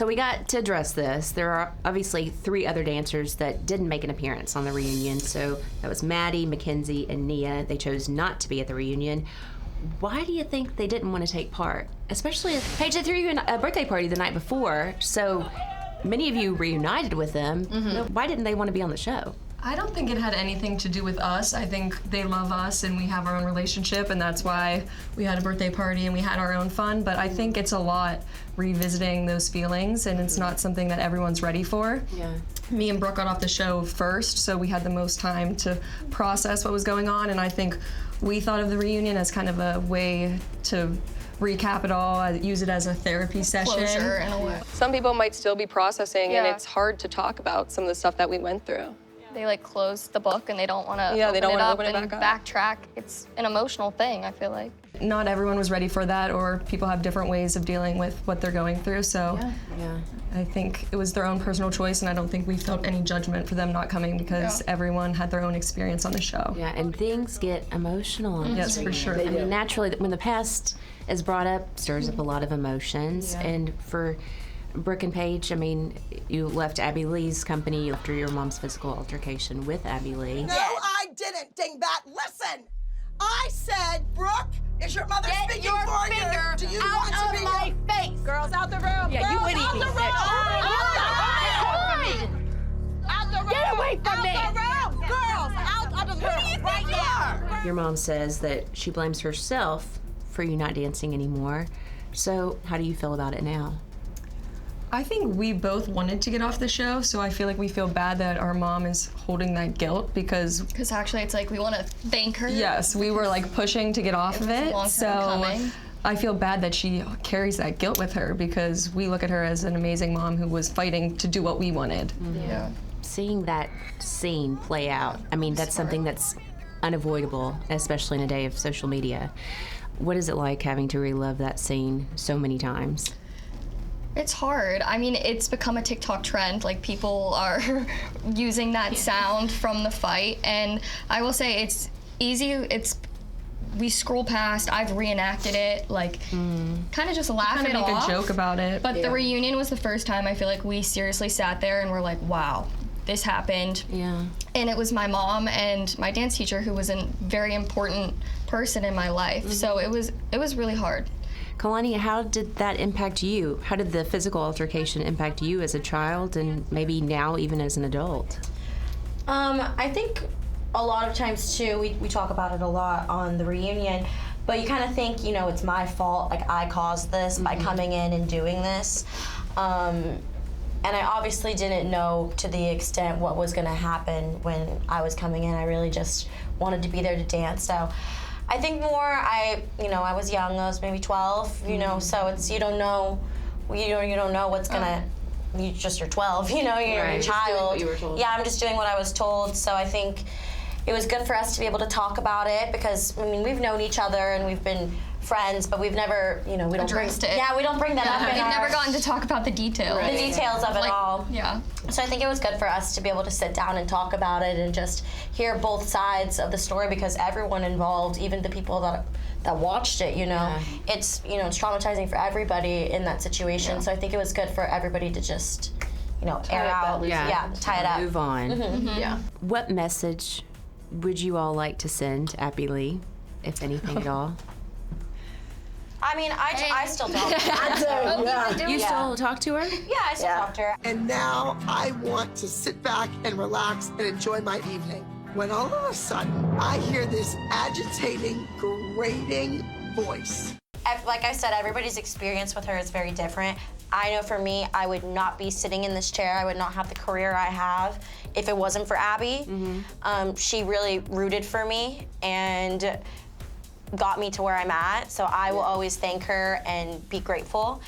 So we got to address this. There are obviously 3 other dancers that didn't make an appearance on the reunion. So that was Maddie, Mackenzie, and Nia. They chose not to be at the reunion. Why do you think they didn't want to take part? Especially, Paige, they threw you a birthday party the night before, so many of you reunited with them. Why didn't they want to be on the show? I don't think it had anything to do with us. I think they love us and we have our own relationship, and that's why we had a birthday party and we had our own fun. But I think it's a lot revisiting those feelings, and it's not something that everyone's ready for. Yeah. Me and Brooke got off the show first, so we had the most time to process what was going on, and I think we thought of the reunion as kind of a way to recap it all, use it as a therapy session. Closure in a way. Some people might still be processing, and it's hard to talk about some of the stuff that we went through. They like close the book and they don't want to open it up and backtrack. It's an emotional thing, I feel like. Not everyone was ready for that, or people have different ways of dealing with what they're going through, so I think it was their own personal choice, and I don't think we felt any judgment for them not coming because everyone had their own experience on the show. Yeah, and things get emotional on Yes, for sure. I mean, naturally, when the past is brought up, stirs up a lot of emotions, and for Brooke and Paige, I mean, you left Abby Lee's company after your mom's physical altercation with Abby Lee. No, I didn't, dingbat. Listen, I said, Brooke, is your mother speaking for you? Do you want to be my face? Girls out the room. Yeah, you would eat me. Out the room. Get away from me. Out the room. Girls, out of the room. Who do you think you are? Your mom says that she blames herself for you not dancing anymore. So how do you feel about it now? I think we both wanted to get off the show, so I feel like we feel bad that our mom is holding that guilt because actually it's like we want to thank her. Yes, we were like pushing to get off of it. So coming. I feel bad that she carries that guilt with her because we look at her as an amazing mom who was fighting to do what we wanted. Yeah. Seeing that scene play out, I mean, that's something that's unavoidable, especially in a day of social media. What is it like having to relive that scene so many times? It's hard. I mean, it's become a TikTok trend. Like, people are using that sound from the fight, and I will say it's easy. We scroll past. I've reenacted it, like, kind of just laugh it off. Make a joke about it. But the reunion was the first time I feel like we seriously sat there and were like, wow, this happened. Yeah. And it was my mom and my dance teacher who was a very important person in my life. So it was really hard. Kalani, how did that impact you? How did the physical altercation impact you as a child and maybe now even as an adult? I think a lot of times too, we talk about it a lot on the reunion, but you kind of think, you know, it's my fault, like I caused this by coming in and doing this. And I obviously didn't know to the extent what was gonna happen when I was coming in. I really just wanted to be there to dance. So I think more, I was young, I was maybe 12, you know, so it's, you don't know what's gonna, you're 12, you know, you're a child. You were told. Yeah, I'm just doing what I was told, so I think it was good for us to be able to talk about it because, I mean, we've known each other and we've been friends, but we've never, we don't addressed it. Yeah, we don't bring that up in We've never gotten to talk about the details. the details of it all. Yeah. So I think it was good for us to be able to sit down and talk about it and just hear both sides of the story because everyone involved, even the people that watched it, it's it's traumatizing for everybody in that situation. Yeah. So I think it was good for everybody to just air out, tie it up, move on. Yeah. What message would you all like to send Abby Lee, if anything at all? I mean, I still talk to her. You still talk to her? Yeah, I still talk to her. And now I want to sit back and relax and enjoy my evening. When all of a sudden, I hear this agitating, grating voice. Like I said, everybody's experience with her is very different. I know for me, I would not be sitting in this chair. I would not have the career I have if it wasn't for Abby. She really rooted for me and got me to where I'm at, so I will always thank her and be grateful.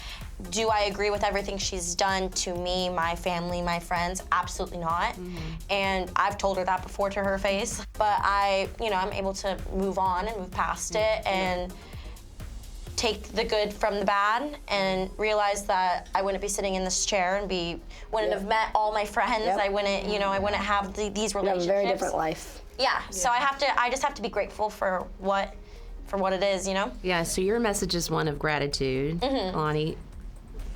Do I agree with everything she's done to me, my family, my friends? Absolutely not. And I've told her that before to her face, but I'm able to move on and move past it and take the good from the bad and realize that I wouldn't be sitting in this chair and wouldn't have met all my friends. I wouldn't, I wouldn't have these relationships. You have a very different life. Yeah, so I just have to be grateful for what it is, Yeah, so your message is one of gratitude, Lonnie.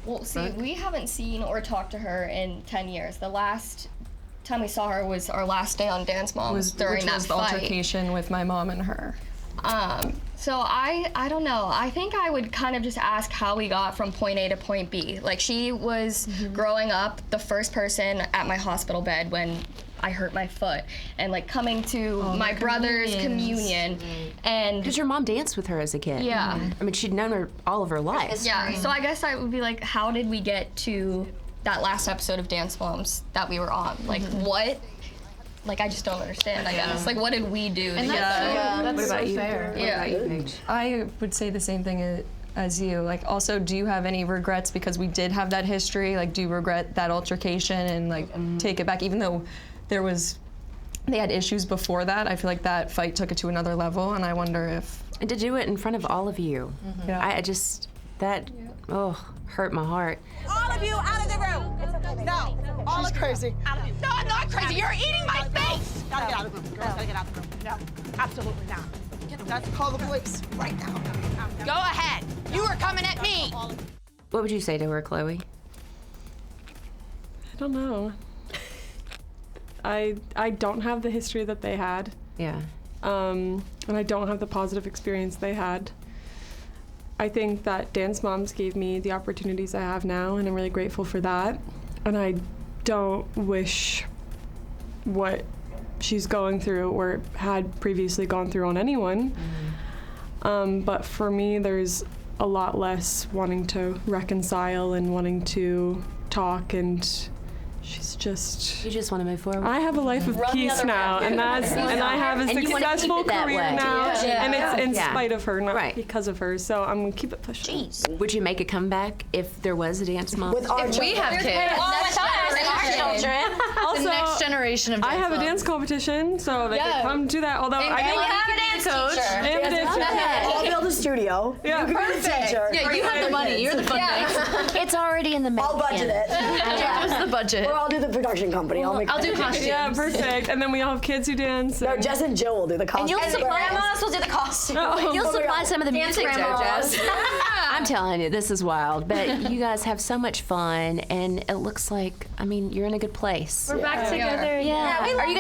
Well, see, we haven't seen or talked to her in 10 years. The last time we saw her was our last day on Dance Moms during that the fight. altercation with my mom and her. So I don't know. I think I would kind of just ask how we got from point A to point B. Like, she was growing up the first person at my hospital bed when I hurt my foot, and like coming to my brother's communion, and Because your mom danced with her as a kid. yeah. I mean, she'd known her all of her life. Yeah, so I guess I would be like, how did we get to that last episode of Dance Moms that we were on? Like, what? Like, I just don't understand, I guess. Like, what did we do? And that's What about so you? fair. What about you, Paige? I would say the same thing as you. Like, also, do you have any regrets because we did have that history? Like, do you regret that altercation and like take it back, even though they had issues before that? I feel like that fight took it to another level, and I wonder if. And to do it in front of all of you. Yeah. Hurt my heart. All of you out of the room. No. She's crazy. No, I'm not crazy. You're eating my face. Gotta get out of the room. Girls, gotta get out of the room. No, absolutely not. Let's call the police right now. Go ahead. You are coming at me. What would you say to her, Chloe? I don't know. I don't have the history that they had, Yeah. and I don't have the positive experience they had. I think that Dance Moms gave me the opportunities I have now, and I'm really grateful for that. And I don't wish what she's going through or had previously gone through on anyone. But for me, there's a lot less wanting to reconcile and wanting to talk, and she's just. You just want to move forward. I have a life of peace now, and I have a And you wanna successful keep it that career way. now, and it's in Yeah. spite of her, not Right. because of her. So I'm gonna keep it pushing. Would you make a comeback if there was a Dance Mom? If we have kids. Also, The next generation of I have a moms. dance competition, so they can come to that. Although I you don't have a dance coach. and a dance teacher. I'll build a studio. Yeah. You can be the teacher. Yeah, you have the money. You're the funding. It's already in the making. I'll budget it. What's the budget? Or I'll do the production company. I'll make. I'll do costumes. Yeah, perfect. And then we all have kids who dance. No, and- Jess and Jill will do the costume. You'll supply us. We'll do the costume. You'll supply some of the music, grandmas. I'm telling you, this is wild. But you guys have so much fun, and it looks like, I mean, you're in a good place. We're back together. Yeah. Are you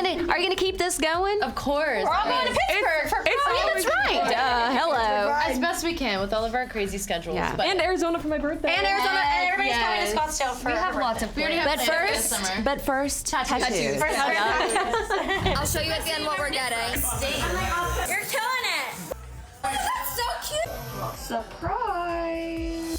gonna keep this going? Of course. We're all going to Pittsburgh for That's right. Hello. As best we can with all of our crazy schedules. Yeah. But and Arizona for my birthday. And Arizona, and everybody's Yes. coming to Scottsdale for. We have lots of we already have But plans this first, summer. tattoos. I'll show you at the end what we're getting. You're killing it. That's so cute. Surprise!